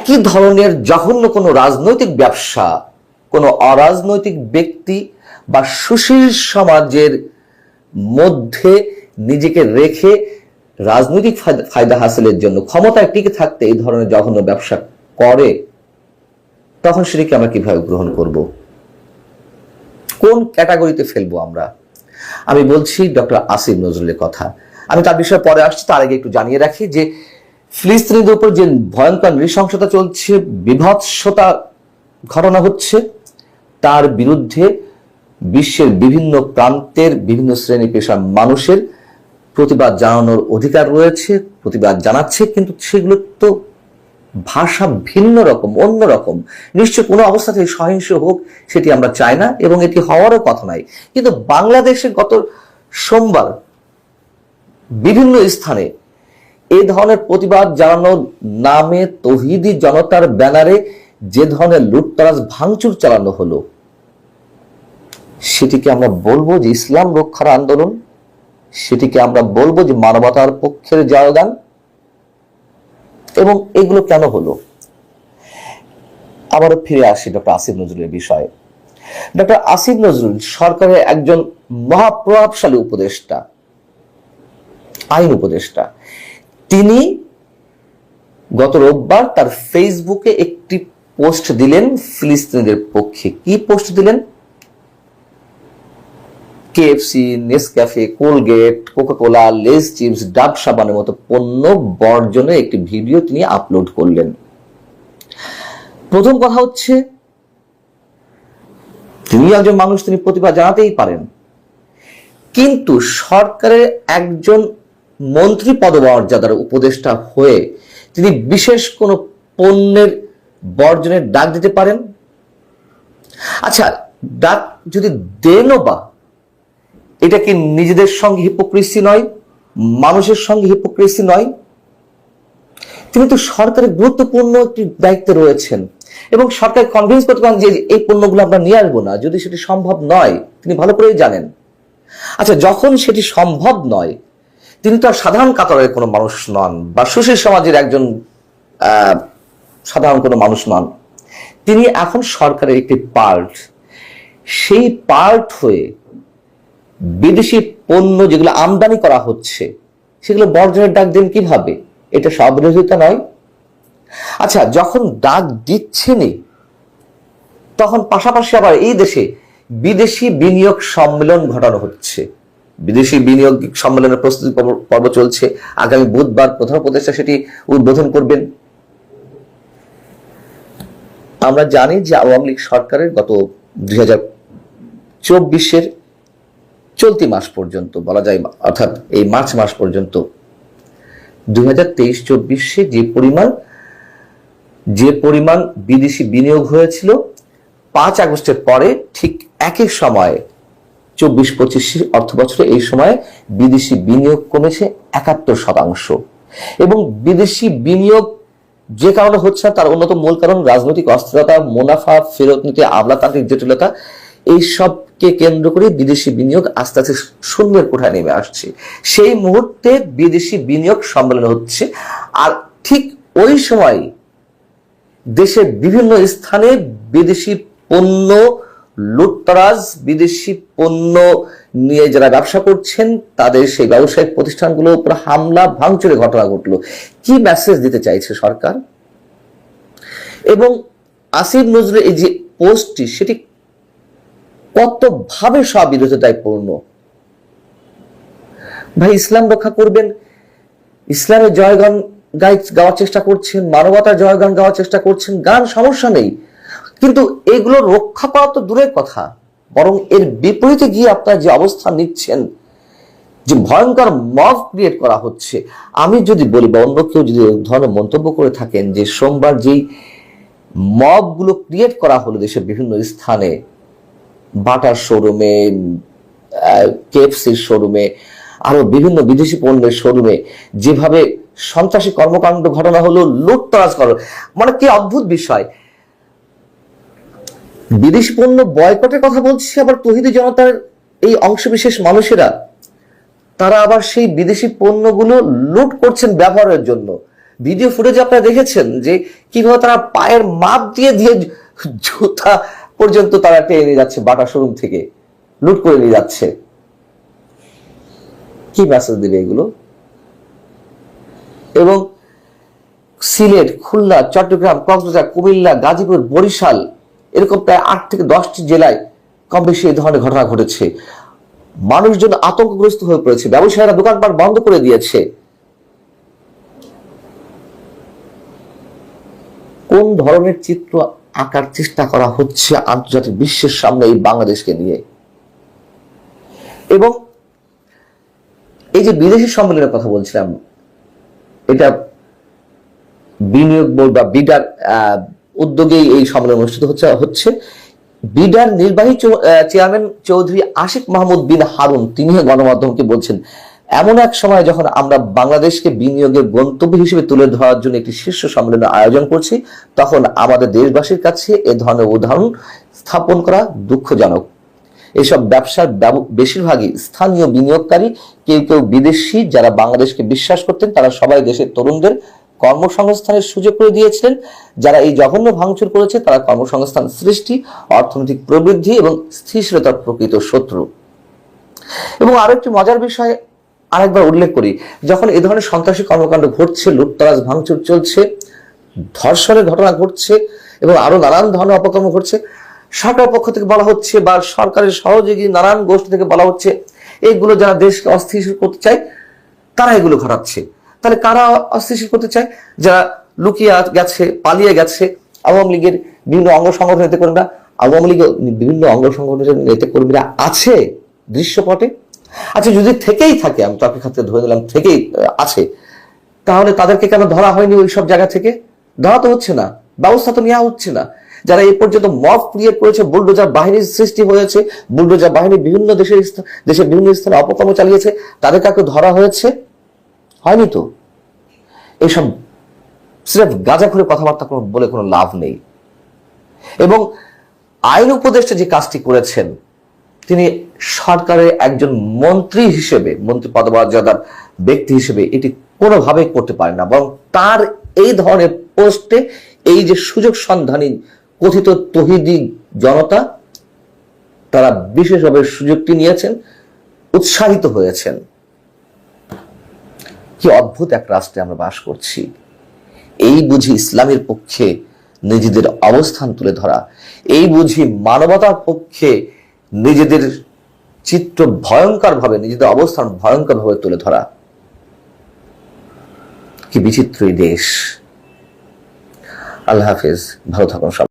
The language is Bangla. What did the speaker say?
একই ধরনের জঘন্য কোনো রাজনৈতিক ব্যবসা কোনো অরাজনৈতিক ব্যক্তি বা সুশীল সমাজের মধ্যে নিজেকে রেখে রাজনৈতিক ফায়দা হাসিলের জন্য ক্ষমতায় টিকে থাকতে এই ধরনের জঘন্য ব্যবসা করে, তখন সেটাকে আমরা কিভাবে গ্রহণ করব? কোন ক্যাটাগরিতে ফেলবো আমরা? আমি বলছি ডক্টর আসিফ নজরুলের কথা। আমি তার বিষয়ে পরে আসছি, তার আগে একটু জানিয়ে রাখি যে ফিলিস্তিনিদের উপর যে ভয়ঙ্কর নৃশংসতা চলছে, বিভৎসতা ঘটনা হচ্ছে, তার বিরুদ্ধে বিশ্বের বিভিন্ন প্রান্তের বিভিন্ন শ্রেণী পেশার মানুষের প্রতিবাদ জানানোর অধিকার রয়েছে, প্রতিবাদ জানাচ্ছে, কিন্তু সেগুলো তো ভাষা ভিন্ন রকম, অন্যরকম। নিশ্চয় কোনো অবস্থাতে সহিংস হোক সেটি আমরা চাই না এবং এটি হওয়ারও কথা নাই। কিন্তু বাংলাদেশে গত সোমবার বিভিন্ন স্থানে এই ধরনের প্রতিবাদ জানানোর নামে তৌহিদি জনতার ব্যানারে যে ধরনের লুটতরাজ ভাঙচুর চালানো হলো, সেটিকে আমরা বলবো যে ইসলাম রক্ষার আন্দোলন? সেটিকে আমরা বলবো যে মানবতার পক্ষের জয়গান? এবং এগুলো কেন হলো? আবারও ফিরে আসি ডক্টর আসিফ নজরুলের বিষয়ে। ডক্টর আসিফ নজরুল সরকারের একজন মহাপ্রভাবশালী উপদেষ্টা, আইন উপদেষ্টা। তিনি গত রোববার তার ফেসবুকে একটি পোস্ট দিলেন ফিলিস্তিনিদের পক্ষে। কি পোস্ট দিলেন? KFC, Nescafe, Colgate, Coca Cola, less chips, ডাব সাবানের মতো পণ্য বর্জনের একটি ভিডিও তিনি আপলোড করলেন। প্রথম কথা হচ্ছে, তিনি একজন মানুষ, তিনি প্রতিবাদ জানাতেই পারেন, কিন্তু সরকারের একজন মন্ত্রী পদমর্যাদার উপদেষ্টা হয়ে তিনি বিশেষ কোন পণ্যের বর্জনের ডাক দিতে পারেন? আচ্ছা, ডাক যদি দেনও বা, এটা কি নিজেদের সঙ্গে হিপোক্রেসি নয়? মানুষের সঙ্গে হিপোক্রেসি নয়? তিনি তো সরকারের গুরুত্বপূর্ণ একটি দায়িত্বে রয়েছেন এবং সরকার কনভিন্স করতে পারেন যে এই পণ্যগুলো আমরা নিয়ে আসবো না, যদি সেটি সম্ভব নয়। তিনি ভালো করেই জানেন। আচ্ছা, যখন সেটি সম্ভব নয়, তিনি তো আর সাধারণ কাতারের কোনো মানুষ নন বা সুশীল সমাজের একজন সাধারণ কোনো মানুষ নন। তিনি এখন সরকারের একটি পার্ট। সেই পার্ট হয়ে বিদেশি পণ্য যেগুলো আমদানি করা হচ্ছে সেগুলো বর্জনের ডাক দেন কিভাবে? এটা স্ববিরোধিতা নয়? আচ্ছা, যখন ডাক দিচ্ছেনই, তখন পাশাপাশি আবার এই দেশে বিদেশি বিনিয়োগ সম্মেলন ঘটানো হচ্ছে। বিদেশি বিনিয়োগ সম্মেলনের প্রস্তুতি পর্ব চলছে। আগামী বুধবার প্রধান উপদেষ্টা সেটি উদ্বোধন করবেন। আমরা জানি যে আওয়ামী লীগ সরকারের গত 2024-এর চলতি মাস পর্যন্ত বলা যায়, অর্থাৎ এই মার্চ মাস পর্যন্ত 2023-24-এ যে পরিমাণ বিদেশি বিনিয়োগ হয়েছিল, 5 আগস্টের পরে ঠিক একই সময়ে 24-25 অর্থ বছরে এই সময়ে বিদেশি বিনিয়োগ কমেছে 71%। এবং বিদেশি বিনিয়োগ যে কারণে হচ্ছে না, তার অন্যতম মূল কারণ রাজনৈতিক অস্থিরতা, মুনাফা ফেরত নিতে আমলাতান্ত্রিক জটিলতা। এই সবকে কেন্দ্র করে বিদেশি বিনিয়োগ আস্তে আস্তে শূন্যের কোঠায় নেমে আসছে। সেই মুহূর্তে বিদেশি বিনিয়োগ সম্মেলন হচ্ছে, আর ঠিক ওই সময় দেশের বিভিন্ন স্থানে বিদেশি পণ্য লুটতরাজ, বিদেশি পণ্য নিয়ে যারা ব্যবসা করছেন তাদের সেই ব্যবসায়িক প্রতিষ্ঠানগুলোর উপর হামলা ভাঙচুরের ঘটনা ঘটলো। কি মেসেজ দিতে চাইছে সরকার? এবং আসিফ নজরুলের এই যে পোস্টটি, সেটি কতভাবে স্ববিরোধিতায় পূর্ণ। ভাই, ইসলাম রক্ষা করবেন, ইসলামের জয়গান গাওয়ার চেষ্টা করছেন, মানবতার জয়গান গাওয়ার চেষ্টা করছেন, গান সমস্যা নেই, কিন্তু এগুলো রক্ষা করা তো দূরের কথা, বরং এর বিপরীতে গিয়ে আপনারা যে অবস্থান নিচ্ছেন, যে ভয়ঙ্কর মব ক্রিয়েট করা হচ্ছে। আমি যদি বলি বা অন্য কেউ যদি ধরনের মন্তব্য করে থাকেন যে সোমবার যেই মব গুলো ক্রিয়েট করা হলো দেশের বিভিন্ন স্থানে, বাটার শোরুমে, কেএফসির শোরুমে, আরো বিভিন্ন বিদেশি পণ্যের শোরুমে যেভাবে সন্ত্রাসী কর্মকাণ্ড ঘটনা হলো, লুটতরাজ করা, মানে কি অদ্ভুত বিষয়। বিদেশি পণ্য বয়কটের কথা বলছে, আবার তৌহিদি জনতার এই অংশবিশেষ মানুষেরা তারা আবার সেই বিদেশি পণ্যগুলো লুট করছেন ব্যবহারের জন্য। ভিডিও ফুটেজে আপনারা দেখেছেন যে কিভাবে তারা পায়ের মাপ দিয়ে দিয়ে জুতা পর্যন্ত তারা টেনে নিয়ে যাচ্ছে, বাটা শোরুম থেকে লুট করে নিয়ে যাচ্ছে। কি মেসেজ দিবে এগুলো? এবং সিলেট, খুলনা, চট্টগ্রাম, কক্সবাজার, কুমিল্লা, গাজীপুর, বরিশাল এরকম প্রায় 8 থেকে 10টি জেলায় কম বেশি এই ধরনের ঘটনা ঘটেছে। মানুষজন আতঙ্কগ্রস্ত হয়ে পড়েছে, ব্যবসায়ীরা দোকানপাট বন্ধ করে দিয়েছে। কোন ধরনের চিত্র আঁকার চেষ্টা করা হচ্ছে আন্তর্জাতিক বিশ্বের সামনে এই বাংলাদেশকে নিয়ে? এবং এই যে বিদেশি সম্মেলনের কথা বলছিলাম, এটা বিনিয়োগ বোর্ড বা বিডার উদ্যোগেই এই সম্মেলন অনুষ্ঠিত হচ্ছে। বিডার নির্বাহী চেয়ারম্যান চৌধুরী আশিক মাহমুদ বিন হারুন তিনি গণমাধ্যমকে বলছেন, এমন এক সময় যখন আমরা বাংলাদেশকে বিনিয়োগের গন্তব্য হিসেবে তুলে ধরার জন্য একটি শীর্ষ সম্মেলনের আয়োজন করছি, তখন আমাদের দেশবাসীর কাছে এ ধরনের উদাহরণ স্থাপন করা দুঃখজনক। এসব ব্যবসার বেশিরভাগই স্থানীয় বিনিয়োগকারী, কেউ কেউ বিদেশি যারা বাংলাদেশকে বিশ্বাস করতেন, তারা সবাই দেশের তরুণদের কর্মসংস্থানের সুযোগ করে দিয়েছিলেন। যারা এই জঘন্য ভাঙচুর করেছে তারা কর্মসংস্থান সৃষ্টি, অর্থনৈতিক প্রবৃদ্ধি এবং স্থিতিশীলতার প্রকৃত শত্রু। এবং আরো একটি মজার বিষয় আরেকবার উল্লেখ করি, যখন এই ধরনের সন্ত্রাসী কর্মকাণ্ড ঘটছে, লুটতরাজ ভাঙচুর চলছে, ধর্ষণের ঘটনা ঘটছে এবং আরো নানান ধরনের অপকর্ম ঘটছে, সরকারের পক্ষ থেকে বলা হচ্ছে বা সরকারের সহযোগী নানান গোষ্ঠী থেকে বলা হচ্ছে এইগুলো যারা দেশকে অস্থিতিশীল করতে চায় তারা এগুলো ঘটাচ্ছে। তাহলে কারা অস্থিতিশীল করতে চায়? যারা লুকিয়ে গেছে, পালিয়ে গেছে। আওয়ামী লীগের বিভিন্ন অঙ্গ সংগঠন নেতাকর্মীরা, আওয়ামী লীগের বিভিন্ন অঙ্গ সংগঠনের নেতাকর্মীরা আছে দৃশ্যপটে। আচ্ছা, যদি থেকেই থাকে, আমি চাকরি খাতে ধরে নিলাম থেকেই আছে, তাহলে তাদেরকে কেন ধরা হয়নি? ওই সব জায়গা থেকে ধরা তো হচ্ছে না, ব্যবস্থা তো নেওয়া হচ্ছে না। যারা এই পর্যন্ত মব ক্রিয়েট করেছে, বুলডোজার বাহিনীর সৃষ্টি হয়েছে, বুলডোজার বাহিনী বিভিন্ন দেশের বিভিন্ন স্থানে অপকর্ম চালিয়েছে, তাদের কাকে ধরা হয়েছে? হয়নি তো। এইসব সির্ফ গাঁজাখুরে কথাবার্তা বলে কোনো লাভ নেই। এবং আইন উপদেষ্টা যে কাজটি করেছেন, তিনি সরকারের একজন মন্ত্রী হিসেবে, মন্ত্রী পদমর্যাদার ব্যক্তি হিসেবে এটি কোনোভাবেই করতে পারেন না। বরং তার এই ধরনের পোস্টে এই যে সুযোগ সন্ধানী কথিত তৌহিদি জনতা, তারা বিশেষভাবে সুযোগটি নিয়েছেন, উৎসাহিত হয়েছেন। কি অদ্ভুত এক রাষ্ট্রে আমরা বাস করছি! এই বুঝি ইসলামের পক্ষে নিজেদের অবস্থান তুলে ধরা, এই বুঝি মানবতার পক্ষে নিজেদের চিত্র ভয়ঙ্করভাবে, নিজেদের অবস্থান ভয়ঙ্করভাবে তুলে ধরা। কি বিচিত্র দেশ! আল্লাহ হাফেজ, ভালো থাকুন সবাই।